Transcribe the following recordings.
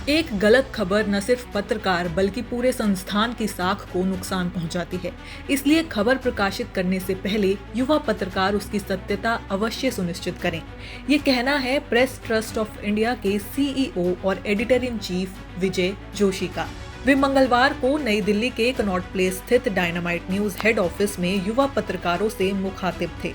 एक गलत खबर न सिर्फ पत्रकार बल्कि पूरे संस्थान की साख को नुकसान पहुंचाती है। इसलिए खबर प्रकाशित करने से पहले युवा पत्रकार उसकी सत्यता अवश्य सुनिश्चित करें। ये कहना है प्रेस ट्रस्ट ऑफ इंडिया के सीईओ और एडिटर इन चीफ विजय जोशी का। वे मंगलवार को नई दिल्ली के कनॉट प्लेस स्थित डायनामाइट न्यूज हेड ऑफिस में युवा पत्रकारों से मुखातिब थे।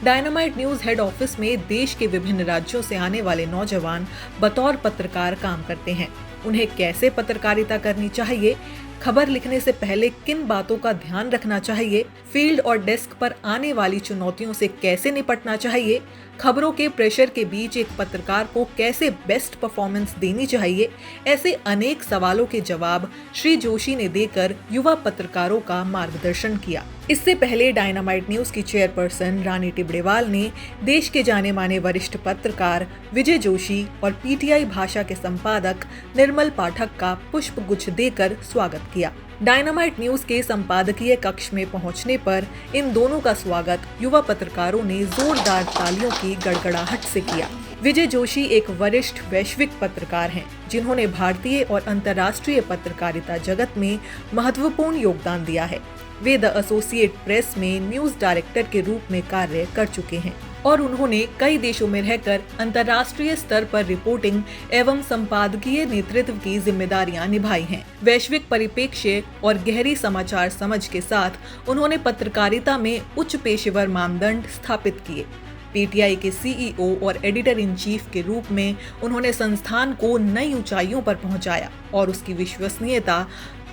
डायनामाइट न्यूज हेड ऑफिस में देश के विभिन्न राज्यों से आने वाले नौजवान बतौर पत्रकार काम करते हैं। उन्हें कैसे पत्रकारिता करनी चाहिए, खबर लिखने से पहले किन बातों का ध्यान रखना चाहिए, फील्ड और डेस्क पर आने वाली चुनौतियों से कैसे निपटना चाहिए, खबरों के प्रेशर के बीच एक पत्रकार को कैसे बेस्ट परफॉर्मेंस देनी चाहिए, ऐसे अनेक सवालों के जवाब श्री जोशी ने देकर युवा पत्रकारों का मार्गदर्शन किया। इससे पहले डायनामाइट न्यूज की चेयरपर्सन रानी टिबड़ेवाल ने देश के जाने माने वरिष्ठ पत्रकार विजय जोशी और पीटीआई भाषा के संपादक निर्मल पाठक का पुष्प गुच्छ देकर स्वागत किया। डायनामाइट न्यूज के संपादकीय कक्ष में पहुंचने पर इन दोनों का स्वागत युवा पत्रकारों ने जोरदार तालियों की गड़गड़ाहट से किया। विजय जोशी एक वरिष्ठ वैश्विक पत्रकार हैं, जिन्होंने भारतीय और अंतर्राष्ट्रीय पत्रकारिता जगत में महत्वपूर्ण योगदान दिया है। वे द एसोसिएट प्रेस में न्यूज डायरेक्टर के रूप में कार्य कर चुके हैं और उन्होंने कई देशों में रहकर अंतर्राष्ट्रीय स्तर पर रिपोर्टिंग एवं संपादकीय नेतृत्व की जिम्मेदारियां निभाई हैं। वैश्विक परिप्रेक्ष्य और गहरी समाचार समझ के साथ उन्होंने पत्रकारिता में उच्च पेशेवर मानदंड स्थापित किए। पीटीआई के सीईओ और एडिटर इन चीफ के रूप में उन्होंने संस्थान को नई ऊंचाइयों पर पहुंचाया और उसकी विश्वसनीयता,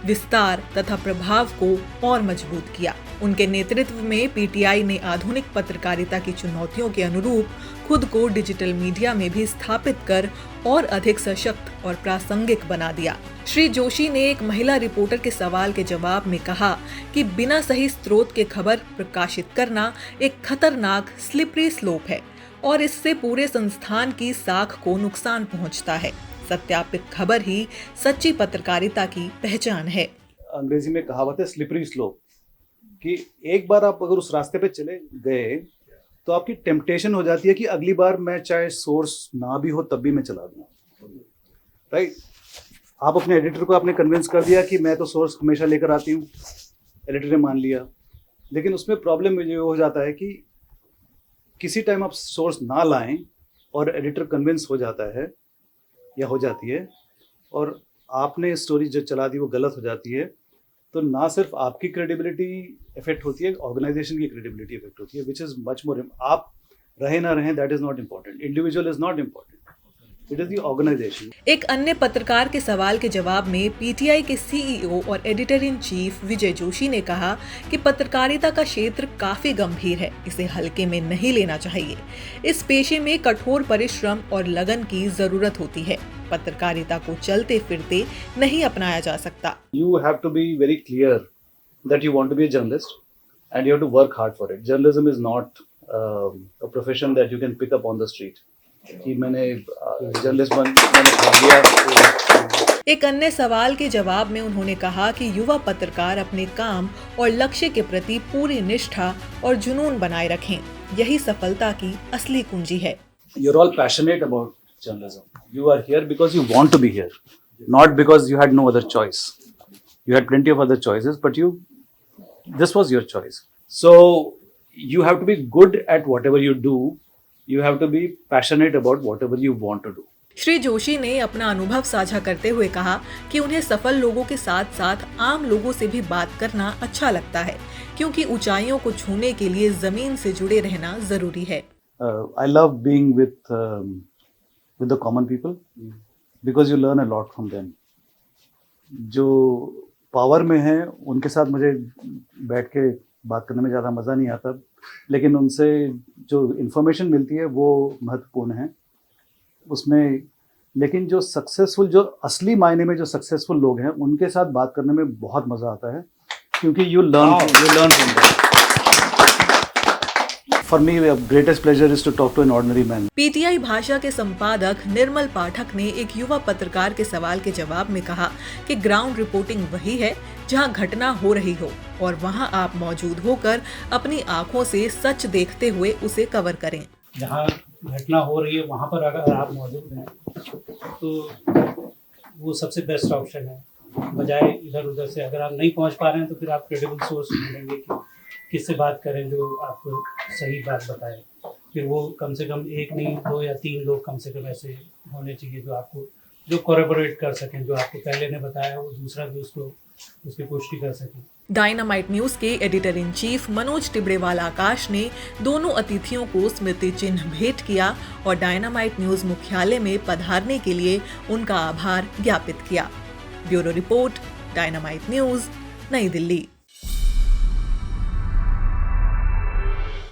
विस्तार तथा प्रभाव को और मजबूत किया। उनके नेतृत्व में पीटीआई ने आधुनिक पत्रकारिता की चुनौतियों के अनुरूप खुद को डिजिटल मीडिया में भी स्थापित कर और अधिक सशक्त और प्रासंगिक बना दिया। श्री जोशी ने एक महिला रिपोर्टर के सवाल के जवाब में कहा कि बिना सही स्रोत के खबर प्रकाशित करना एक खतरनाक स्लिपरी स्लोप है और इससे पूरे संस्थान की साख को नुकसान पहुंचता है। सत्यापित खबर ही सच्ची पत्रकारिता की पहचान है। अंग्रेजी में कहावत है स्लिपरी स्लोप, कि एक बार आप अगर उस रास्ते पे चले गए तो आपकी टेम्पटेशन हो जाती है कि अगली बार मैं चाहे सोर्स ना भी हो तब भी मैं चला दूं। राइट, आप अपने एडिटर को आपने कन्विंस कर दिया कि मैं तो सोर्स हमेशा लेकर आती हूँ, एडिटर ने मान लिया, लेकिन उसमें प्रॉब्लम ये हो जाता है कि किसी टाइम आप सोर्स ना लाएं और एडिटर कन्विंस हो जाता है या हो जाती है और आपने स्टोरी जो चला दी वो गलत हो जाती है, तो ना सिर्फ आपकी क्रेडिबिलिटी इफेक्ट होती है, ऑर्गेनाइजेशन की क्रेडिबिलिटी इफेक्ट होती है, विच इज मच मोर। आप रहे ना रहें, that is not important, individual is not important, it is the organisation. एक अन्य पत्रकार के सवाल के जवाब में पीटीआई के सीईओ और एडिटर इन चीफ विजय जोशी ने कहा कि पत्रकारिता का क्षेत्र काफी गंभीर है, इसे हल्के में नहीं लेना चाहिए। इस पेशे में कठोर परिश्रम और लगन की जरूरत होती है। पत्रकारिता को चलते फिरते नहीं अपनाया जा सकता। You have to be very clear that you want to be a journalist and you have to work hard for it. Journalism is not a profession that you can pick up on the street. कि मैंने journalist मैंने भाग लिया। एक अन्य सवाल के जवाब में उन्होंने कहा कि युवा पत्रकार अपने काम और लक्ष्य के प्रति पूरी निष्ठा और जुनून बनाए रखें, यही सफलता की असली कुंजी है। You're all passionate about journalism. You are here because you want to be here, not because you had no other choice. You had plenty of other choices, but this was your choice. So you have to be good at whatever you do. You have to be passionate about whatever you want to do. Shri Joshi ने अपना अनुभव साझा करते हुए कहा कि उन्हें सफल लोगों के साथ साथ आम लोगों से भी बात करना अच्छा लगता है, क्योंकि ऊंचाइयों को छूने के लिए जमीन से जुड़े रहना जरूरी है। I love being with the common people because you learn a lot from them. जो पावर में है उनके साथ मुझे बैठ के बात करने में ज़्यादा मज़ा नहीं आता, लेकिन उनसे जो इन्फॉर्मेशन मिलती है वो महत्वपूर्ण है उसमें। लेकिन जो सक्सेसफुल, जो असली मायने में जो सक्सेसफुल लोग हैं, उनके साथ बात करने में बहुत मज़ा आता है, क्योंकि you learn from them. For me, the greatest pleasure is to talk to an ordinary man. PTI भाषा के संपादक निर्मल पाठक ने एक युवा पत्रकार के सवाल के जवाब में कहा कि ग्राउंड रिपोर्टिंग वही है जहां घटना हो रही हो और वहां आप मौजूद होकर अपनी आंखों से सच देखते हुए उसे कवर करें। जहां घटना हो रही है वहां पर अगर आप मौजूद हैं तो वो सबसे बेस्ट ऑप्शन है, बजाय इधर उधर से। अगर आप नहीं पहुंच पा रहे हैं तो फिर आप क्रेडिबल सोर्स ढूंढेंगे कि किससे बात करें जो आपको सही बात बताए। फिर वो कम से कम 1 नहीं 2 या 3 लोग कम से कम ऐसे होने चाहिए जो आपको जो कोलैबोरेट कर सकें, जो आपको पहले ने बताया वो दूसरा भी उसको उसकी पुष्टि कर सके। डायनामाइट न्यूज के editor in chief Manoj Tibrewal Akash ने दोनों अतिथियों को स्मृति चिन्ह भेंट किया और डायनामाइट न्यूज मुख्यालय में पधारने के लिए उनका आभार ज्ञापित किया। ब्यूरो रिपोर्ट, डायनामाइट न्यूज, नई दिल्ली।